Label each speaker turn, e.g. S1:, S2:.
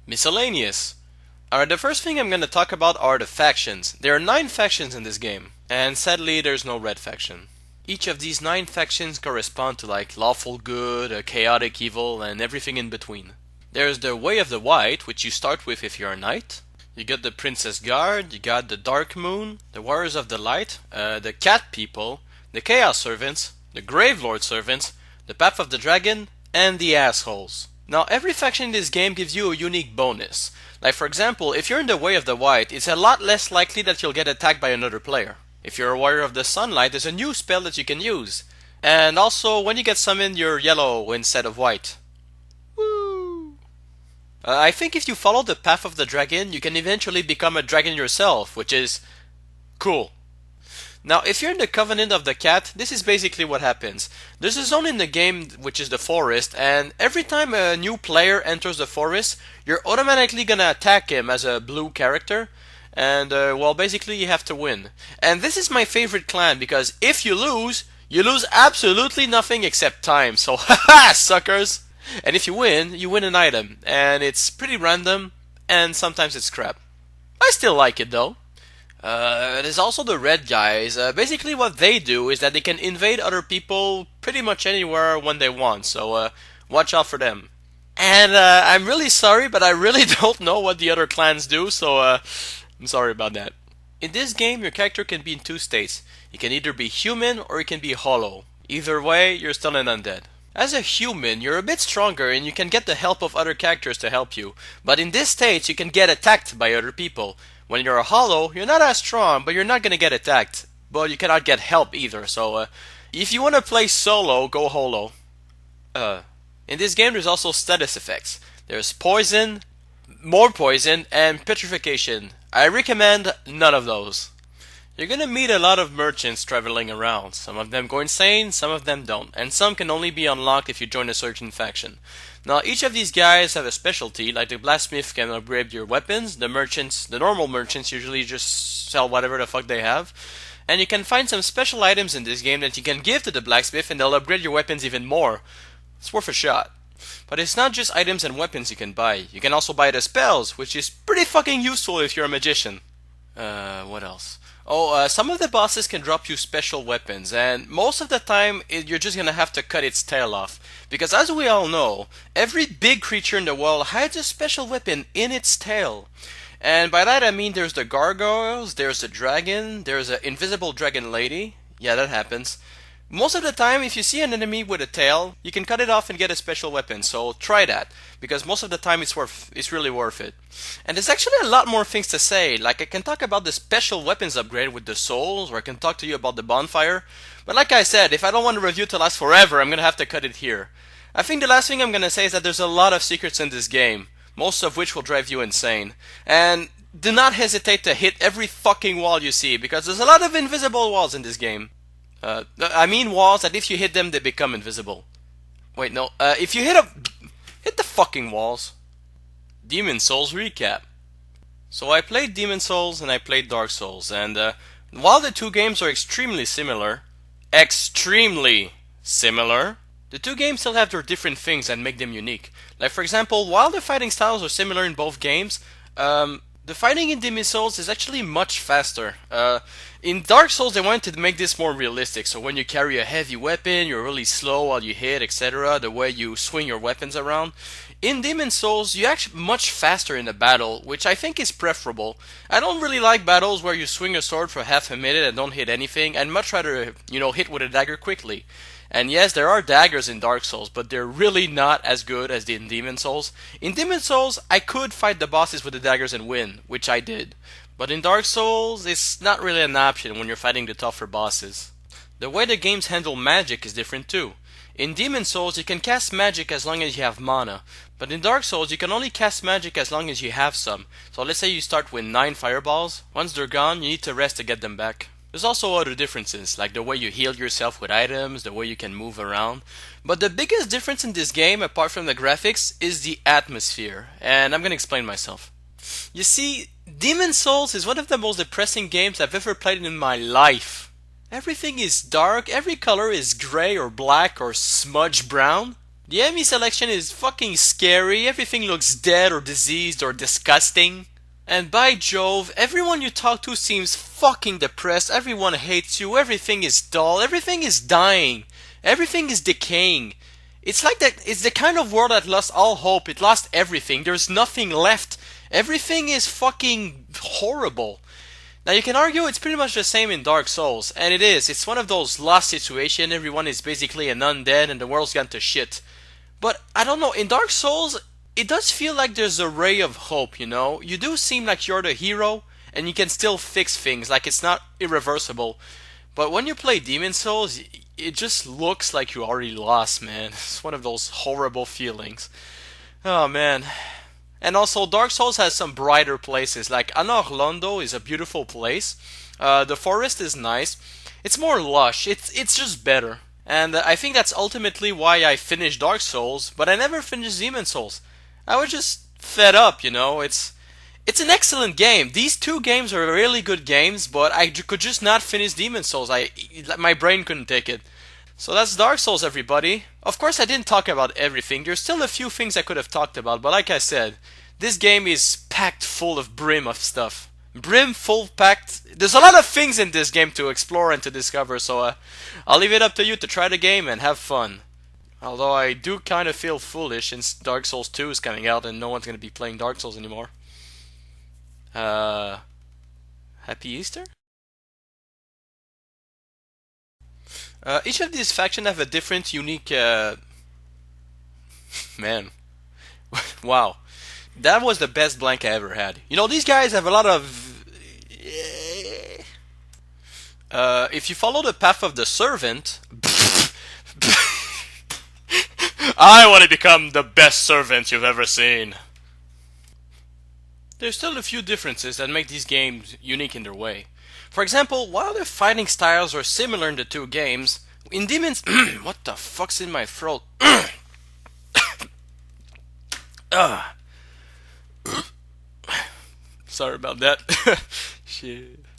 S1: Miscellaneous. Alright, the first thing I'm going to talk about are the factions. There are 9 factions in this game, and sadly there's no red faction. Each of these 9 factions correspond to like lawful good, chaotic evil, and everything in between. There's the Way of the White, which you start with if you're a knight. You got the Princess Guard, you got the Dark Moon, the Warriors of the Light, the Cat People, the Chaos Servants, the Grave Lord Servants, the Path of the Dragon, and the Assholes. Now every faction in this game gives you a unique bonus. Like for example, if you're in the Way of the White, it's a lot less likely that you'll get attacked by another player. If you're a Warrior of the Sunlight, there's a new spell that you can use. And also, when you get summoned, you're yellow instead of white. Woo! I think if you follow the Path of the Dragon, you can eventually become a dragon yourself, which is cool. Now, if you're in the Covenant of the Cat, this is basically what happens. There's a zone in the game which is the forest, and every time a new player enters the forest, you're automatically gonna attack him as a blue character, and well, basically you have to win. And this is my favorite clan, because if you lose absolutely nothing except time, so haha, suckers! And if you win an item, and it's pretty random, and sometimes it's crap. I still like it though. There's also the red guys. Basically what they do is that they can invade other people pretty much anywhere when they want, so watch out for them. And I'm really sorry, but I really don't know what the other clans do, so I'm sorry about that. In this game, your character can be in 2 states. He can either be human or he can be hollow. Either way, you're still an undead. As a human, you're a bit stronger and you can get the help of other characters to help you. But in this state, you can get attacked by other people. When you're a hollow, you're not as strong, but you're not gonna get attacked. But you cannot get help either, so if you wanna play solo, go hollow. In this game there's also status effects. There's poison, more poison, and petrification. I recommend none of those. You're gonna meet a lot of merchants traveling around. Some of them go insane, some of them don't, and some can only be unlocked if you join a certain faction. Now each of these guys have a specialty, like the blacksmith can upgrade your weapons, the normal merchants usually just sell whatever the fuck they have, and you can find some special items in this game that you can give to the blacksmith and they'll upgrade your weapons even more. It's worth a shot. But it's not just items and weapons you can buy, you can also buy the spells, which is pretty fucking useful if you're a magician. What else? Some of the bosses can drop you special weapons, and most of the time you're just gonna have to cut its tail off. Because as we all know, every big creature in the world hides a special weapon in its tail. And by that I mean there's the gargoyles, there's the dragon, there's an invisible dragon lady. Yeah, that happens. Most of the time, if you see an enemy with a tail, you can cut it off and get a special weapon, so try that, because most of the time it's really worth it. And there's actually a lot more things to say, like I can talk about the special weapons upgrade with the souls, or I can talk to you about the bonfire, but like I said, if I don't want the review to last forever, I'm gonna have to cut it here. I think the last thing I'm gonna say is that there's a lot of secrets in this game, most of which will drive you insane. And do not hesitate to hit every fucking wall you see, because there's a lot of invisible walls in this game. I mean walls that if you hit them, they become invisible. Wait, no. If you hit the fucking walls. Demon Souls recap. So I played Demon Souls and I played Dark Souls, and while the 2 games are extremely similar, the 2 games still have their different things that make them unique. Like for example, while the fighting styles are similar in both games, the fighting in Demon Souls is actually much faster. In Dark Souls they wanted to make this more realistic, so when you carry a heavy weapon, you're really slow while you hit, etc. The way you swing your weapons around. In Demon Souls, you're actually much faster in the battle, which I think is preferable. I don't really like battles where you swing a sword for half a minute and don't hit anything. I'd much rather, hit with a dagger quickly. And yes, there are daggers in Dark Souls, but they're really not as good as in Demon Souls. In Demon Souls, I could fight the bosses with the daggers and win, which I did. But in Dark Souls, it's not really an option when you're fighting the tougher bosses. The way the games handle magic is different too. In Demon Souls, you can cast magic as long as you have mana. But in Dark Souls, you can only cast magic as long as you have some. So let's say you start with 9 fireballs. Once they're gone, you need to rest to get them back. There's also other differences, like the way you heal yourself with items, the way you can move around. But the biggest difference in this game, apart from the graphics, is the atmosphere. And I'm gonna explain myself. You see, Demon Souls is one of the most depressing games I've ever played in my life. Everything is dark, every color is gray or black or smudge brown. The enemy selection is fucking scary. Everything looks dead or diseased or disgusting. And by Jove, everyone you talk to seems fucking depressed. Everyone hates you. Everything is dull. Everything is dying. Everything is decaying. It's like that. It's the kind of world that lost all hope. It lost everything. There's nothing left. Everything is fucking horrible. Now you can argue it's pretty much the same in Dark Souls, and it is. It's one of those lost situations. Everyone is basically an undead, and the world's gone to shit. But I don't know. In Dark Souls, it does feel like there's a ray of hope. You know, you do seem like you're the hero, and you can still fix things. Like it's not irreversible. But when you play Demon Souls, it just looks like you already lost, man. It's one of those horrible feelings. Oh man. And also, Dark Souls has some brighter places. Like Anor Londo is a beautiful place. The forest is nice. It's more lush. It's just better. And I think that's ultimately why I finished Dark Souls, but I never finished Demon Souls. I was just fed up, you know. It's an excellent game. These two games are really good games, but I could just not finish Demon Souls. My brain couldn't take it. So that's Dark Souls, everybody. Of course, I didn't talk about everything. There's still a few things I could have talked about, but like I said, this game is packed full of brim of stuff. Brim full packed. There's a lot of things in this game to explore and to discover, so I'll leave it up to you to try the game and have fun. Although I do kind of feel foolish since Dark Souls 2 is coming out and no one's going to be playing Dark Souls anymore. Uh, Happy Easter? Each of these factions have a different, unique. Man, wow, that was the best blank I ever had. You know, these guys have a lot of. If you follow the path of the servant, I want to become the best servant you've ever seen. There's still a few differences that make these games unique in their way. For example, while the fighting styles are similar in the two games, in Demons... what the fuck's in my throat? Sorry about that. Shit.